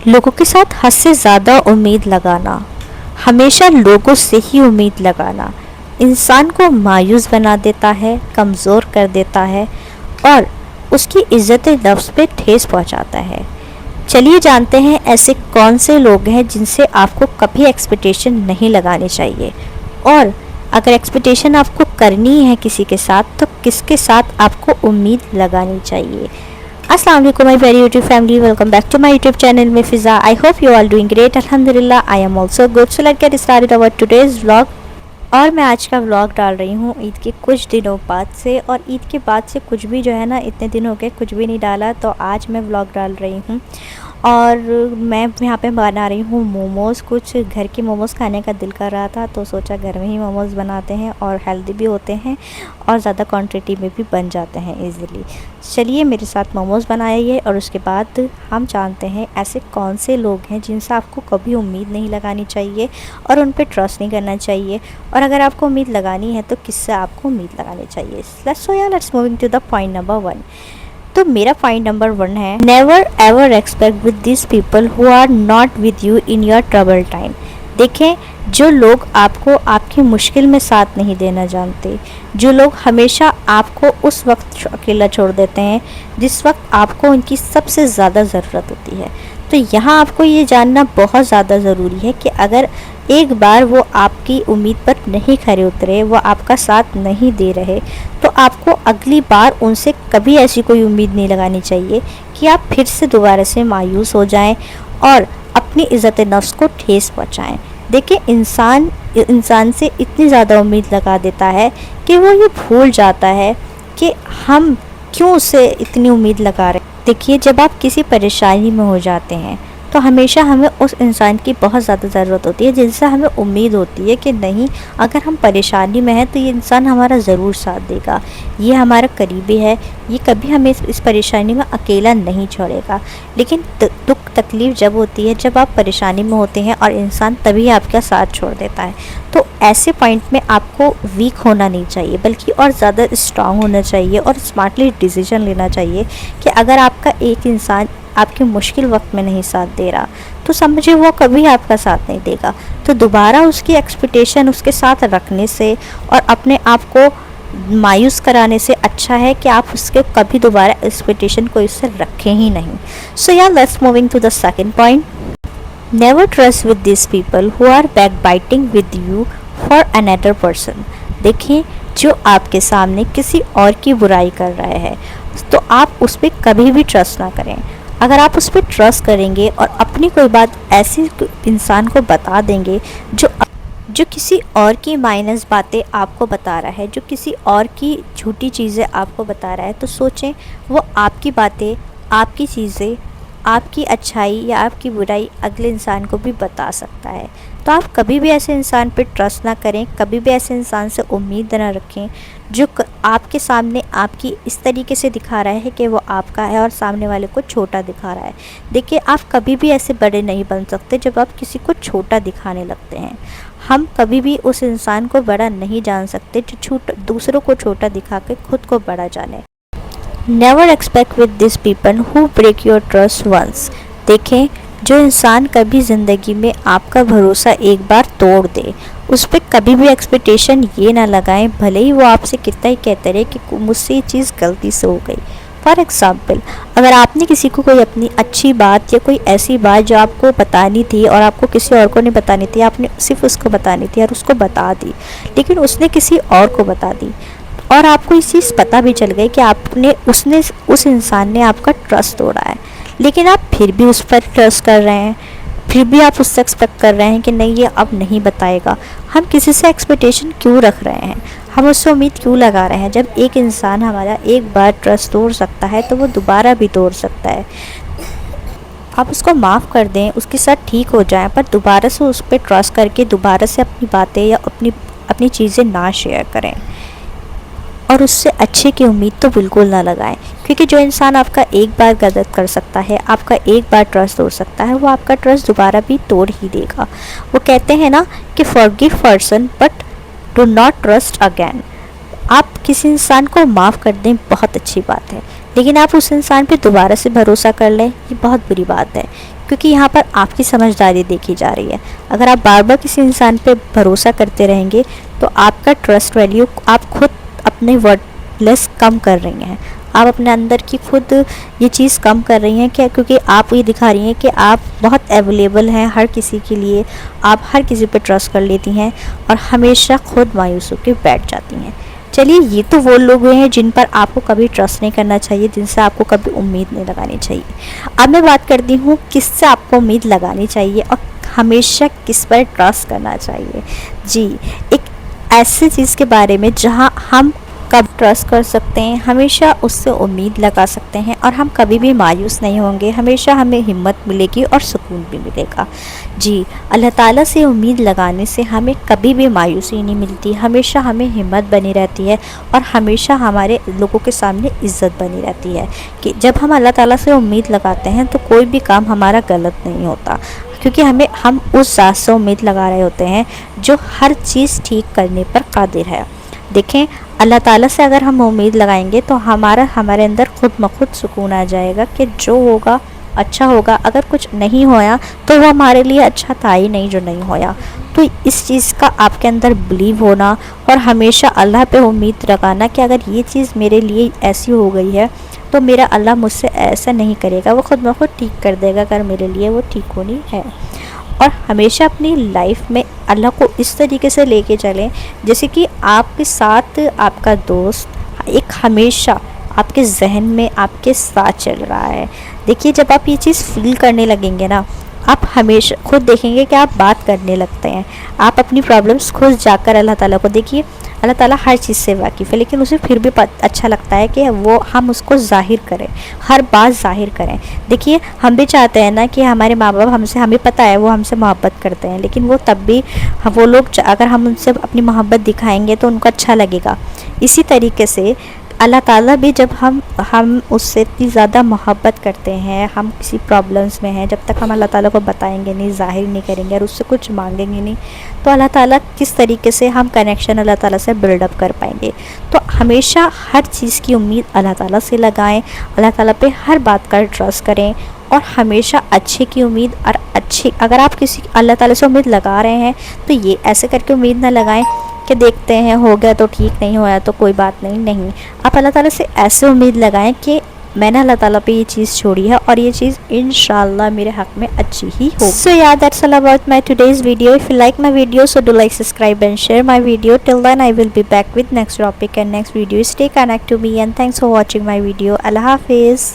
लोगों के साथ हद से ज़्यादा उम्मीद लगाना, हमेशा लोगों से ही उम्मीद लगाना इंसान को मायूस बना देता है, कमज़ोर कर देता है और उसकी इज़्ज़त नफ्स पे ठेस पहुंचाता है। चलिए जानते हैं ऐसे कौन से लोग हैं जिनसे आपको कभी एक्सपेक्टेशन नहीं लगानी चाहिए, और अगर एक्सपेक्टेशन आपको करनी है किसी के साथ तो किसके साथ आपको उम्मीद लगानी चाहिए। अस्सलाम वालेकुम माय प्यारी YouTube family, welcome back to my YouTube channel में Fiza. I hope you all doing great. अल्हम्दुलिल्लाह I am also good. So let's get started our today's vlog. और मैं आज का व्लॉग डाल रही हूँ ईद के कुछ दिनों बाद से, और ईद के बाद से कुछ भी जो है ना, इतने दिन हो गए कुछ भी नहीं डाला, तो आज मैं व्लॉग डाल रही हूँ। और मैं यहाँ पे बना रही हूँ मोमोज़। कुछ घर के मोमोज़ खाने का दिल कर रहा था तो सोचा घर में ही मोमोज़ बनाते हैं, और हेल्दी भी होते हैं और ज़्यादा क्वांटिटी में भी बन जाते हैं इजीली। चलिए मेरे साथ मोमोज़ बनाइए, और उसके बाद हम जानते हैं ऐसे कौन से लोग हैं जिनसे आपको कभी उम्मीद नहीं लगानी चाहिए और उन पर ट्रस्ट नहीं करना चाहिए, और अगर आपको उम्मीद लगानी है तो किससे आपको उम्मीद लगानी चाहिए। Let's moving to the point number 1। तो मेरा पॉइंट नंबर 1 है, never ever expect with this people who are not with you in your trouble time. देखें, जो लोग आपको आपकी मुश्किल में साथ नहीं देना जानते, जो लोग हमेशा आपको उस वक्त अकेला छोड़ देते हैं जिस वक्त आपको उनकी सबसे ज़्यादा ज़रूरत होती है, तो यहाँ आपको ये जानना बहुत ज़्यादा ज़रूरी है कि अगर एक बार वो आपकी उम्मीद पर नहीं खरे उतरे, वो आपका साथ नहीं दे रहे, तो आपको अगली बार उनसे कभी ऐसी कोई उम्मीद नहीं लगानी चाहिए कि आप फिर से दोबारा से मायूस हो जाएं और अपनी इज़्ज़त नफ्स को ठेस पहुंचाएं। देखिए, इंसान से इतनी ज़्यादा उम्मीद लगा देता है कि वो ये भूल जाता है कि हम क्यों उसे इतनी उम्मीद लगा रहे हैं। देखिए, जब आप किसी परेशानी में हो जाते हैं तो हमेशा हमें उस इंसान की बहुत ज़्यादा ज़रूरत होती है जिनसे हमें उम्मीद होती है कि नहीं, अगर हम परेशानी में हैं तो ये इंसान हमारा ज़रूर साथ देगा, ये हमारा करीबी है, ये कभी हमें इस परेशानी में अकेला नहीं छोड़ेगा। लेकिन दुख तकलीफ़ जब होती है, जब आप परेशानी में होते हैं और इंसान तभी आपका साथ छोड़ देता है, तो ऐसे पॉइंट में आपको वीक होना नहीं चाहिए, बल्कि और ज़्यादा स्ट्रांग होना चाहिए और स्मार्टली डिसीजन लेना चाहिए कि अगर आपका एक इंसान आपके मुश्किल वक्त में नहीं साथ दे रहा तो समझिए वो कभी आपका साथ नहीं देगा। तो दोबारा उसकी एक्सपेक्टेशन उसके साथ रखने से और अपने आप को मायूस कराने से अच्छा है कि आप उसके कभी दोबारा एक्सपेक्टेशन को इससे रखें ही नहीं। सो या let's moving to the second point, never trust with this people who are backbiting with you for another person. देखिए, जो आपके सामने किसी और की बुराई कर रहा है तो आप उस पर कभी भी ट्रस्ट ना करें। अगर आप उस पर ट्रस्ट करेंगे और अपनी कोई बात ऐसे इंसान को बता देंगे जो किसी और की माइनस बातें आपको बता रहा है, जो किसी और की झूठी चीज़ें आपको बता रहा है, तो सोचें वो आपकी बातें, आपकी चीज़ें, आपकी अच्छाई या आपकी बुराई अगले इंसान को भी बता सकता है। तो आप कभी भी ऐसे इंसान पर ट्रस्ट ना करें, कभी भी ऐसे इंसान से उम्मीद ना रखें जो आपके सामने आपकी इस तरीके से दिखा रहा है कि वो आपका है और सामने वाले को छोटा दिखा रहा है। देखिए, आप कभी भी ऐसे बड़े नहीं बन सकते जब आप किसी को छोटा दिखाने लगते हैं। हम कभी भी उस इंसान को बड़ा नहीं जान सकते जो दूसरों को छोटा दिखा के खुद को बड़ा जाने। Never expect with this people who break your trust once. देखें, जो इंसान कभी ज़िंदगी में आपका भरोसा एक बार तोड़ दे, उस पर कभी भी एक्सपेक्टेशन ये ना लगाएं, भले ही वो आपसे कितना ही कहते रहे कि मुझसे ये चीज़ गलती से हो गई। फॉर एग्ज़ाम्पल, अगर आपने किसी को कोई अपनी अच्छी बात या कोई ऐसी बात जो आपको बतानी थी और आपको किसी और को नहीं बतानी थी, आपने सिर्फ उसको बतानी थी और उसको बता दी, लेकिन उसने किसी और को बता दी और आपको इस चीज़ पता भी चल गई कि उस इंसान ने आपका ट्रस्ट तोड़ा है, लेकिन आप फिर भी उस पर ट्रस्ट कर रहे हैं, फिर भी आप उससे एक्सपेक्ट कर रहे हैं कि नहीं, ये अब नहीं बताएगा। हम किसी से एक्सपेक्टेशन क्यों रख रहे हैं, हम उससे उम्मीद क्यों लगा रहे हैं? जब एक इंसान हमारा एक बार ट्रस्ट तोड़ सकता है तो वो दोबारा भी तोड़ सकता है। आप उसको माफ़ कर दें, उसके साथ ठीक हो जाएं, पर दोबारा से उस पर ट्रस्ट करके दोबारा से अपनी बातें या अपनी चीज़ें ना शेयर करें, और उससे अच्छे की उम्मीद तो बिल्कुल ना लगाएं, क्योंकि जो इंसान आपका एक बार गलत कर सकता है, आपका एक बार ट्रस्ट तोड़ सकता है, वो आपका ट्रस्ट दोबारा भी तोड़ ही देगा। वो कहते हैं ना कि forgive person but do not trust again. आप किसी इंसान को माफ़ कर दें, बहुत अच्छी बात है, लेकिन आप उस इंसान पे दोबारा से भरोसा कर लें, ये बहुत बुरी बात है, क्योंकि यहाँ पर आपकी समझदारी देखी जा रही है। अगर आप बार बार किसी इंसान पे भरोसा करते रहेंगे तो आपका ट्रस्ट वैल्यू आप खुद अपने वर्डलेस कम कर रही हैं। आप अपने अंदर की खुद ये चीज़ कम कर रही हैं क्या, क्योंकि आप ये दिखा रही हैं कि आप बहुत अवेलेबल हैं हर किसी के लिए, आप हर किसी पे ट्रस्ट कर लेती हैं और हमेशा खुद मायूस होकर बैठ जाती हैं। चलिए, ये तो वो लोग हैं जिन पर आपको कभी ट्रस्ट नहीं करना चाहिए, जिनसे आपको कभी उम्मीद नहीं लगानी चाहिए। अब मैं बात करती हूँ किससे आपको उम्मीद लगानी चाहिए और हमेशा किस पर ट्रस्ट करना चाहिए। जी, एक ऐसी चीज़ के बारे में जहाँ हम कब ट्रस्ट कर सकते हैं, हमेशा उससे उम्मीद लगा सकते हैं और हम कभी भी मायूस नहीं होंगे, हमेशा हमें हिम्मत मिलेगी और सुकून भी मिलेगा। जी, अल्लाह ताला से उम्मीद लगाने से हमें कभी भी मायूसी नहीं मिलती, हमेशा हमें हिम्मत बनी रहती है और हमेशा हमारे लोगों के सामने इज़्ज़त बनी रहती है कि जब हम अल्लाह ताला से उम्मीद लगाते हैं तो कोई भी काम हमारा गलत नहीं होता, क्योंकि हम उस ज़ात से उम्मीद लगा रहे होते हैं जो हर चीज़ ठीक करने पर कादिर है। देखें, अल्लाह ताला से अगर हम उम्मीद लगाएंगे तो हमारे अंदर खुद ब खुद सुकून आ जाएगा कि जो होगा अच्छा होगा। अगर कुछ नहीं होया तो वो हमारे लिए अच्छा था ही नहीं जो नहीं होया। तो इस चीज़ का आपके अंदर बिलीव होना और हमेशा अल्लाह पे उम्मीद लगाना कि अगर ये चीज़ मेरे लिए ऐसी हो गई है तो मेरा अल्लाह मुझसे ऐसा नहीं करेगा, वो खुद ब खुद ठीक कर देगा अगर मेरे लिए वो ठीक होनी है। और हमेशा अपनी लाइफ में अल्लाह को इस तरीके से लेके चलें जैसे कि आपके साथ आपका दोस्त एक हमेशा आपके जहन में आपके साथ चल रहा है। देखिए, जब आप ये चीज़ फील करने लगेंगे ना, आप हमेशा खुद देखेंगे कि आप बात करने लगते हैं, आप अपनी प्रॉब्लम्स खुद जाकर अल्लाह ताला को देखिए। अल्लाह ताला हर चीज़ से वाकिफ़ है, लेकिन उसे फिर भी अच्छा लगता है कि वो हम उसको ज़ाहिर करें, हर बात ज़ाहिर करें। देखिए, हम भी चाहते हैं ना कि हमारे माँ बाप हमें पता है वो हमसे मोहब्बत करते हैं, लेकिन वो तब भी वो लोग अगर हम उनसे अपनी मोहब्बत दिखाएंगे तो उनको अच्छा लगेगा। इसी तरीके से अल्लाह ताला भी जब हम उससे इतनी ज़्यादा मोहब्बत करते हैं, हम किसी प्रॉब्लम्स में हैं, जब तक हम अल्लाह ताला को बताएंगे नहीं, ज़ाहिर नहीं करेंगे और उससे कुछ मांगेंगे नहीं, तो अल्लाह ताला किस तरीके से हम कनेक्शन अल्लाह ताला से बिल्डअप कर पाएंगे। तो हमेशा हर चीज़ की उम्मीद अल्लाह ताला से लगाएं, अल्लाह ताला पे हर बात का ट्रस्ट करें और हमेशा अच्छे की उम्मीद और अच्छी अगर आप किसी अल्लाह ताला से उम्मीद लगा रहे हैं तो ये ऐसे करके उम्मीद ना लगाएं कि देखते हैं हो गया तो ठीक, नहीं होया तो कोई बात नहीं। आप अल्लाह ताला से ऐसे उम्मीद लगाएं कि मैंने अल्लाह ताला पे ये चीज़ छोड़ी है और ये चीज़ इंशाल्लाह मेरे हक़ में अच्छी ही हो। So yeah, that's all about my today's video. If you like my video, so do like, subscribe and share my video. Till then, I will be back with next topic and next video. Stay connected to me and thanks for watching my video. Allah Hafiz.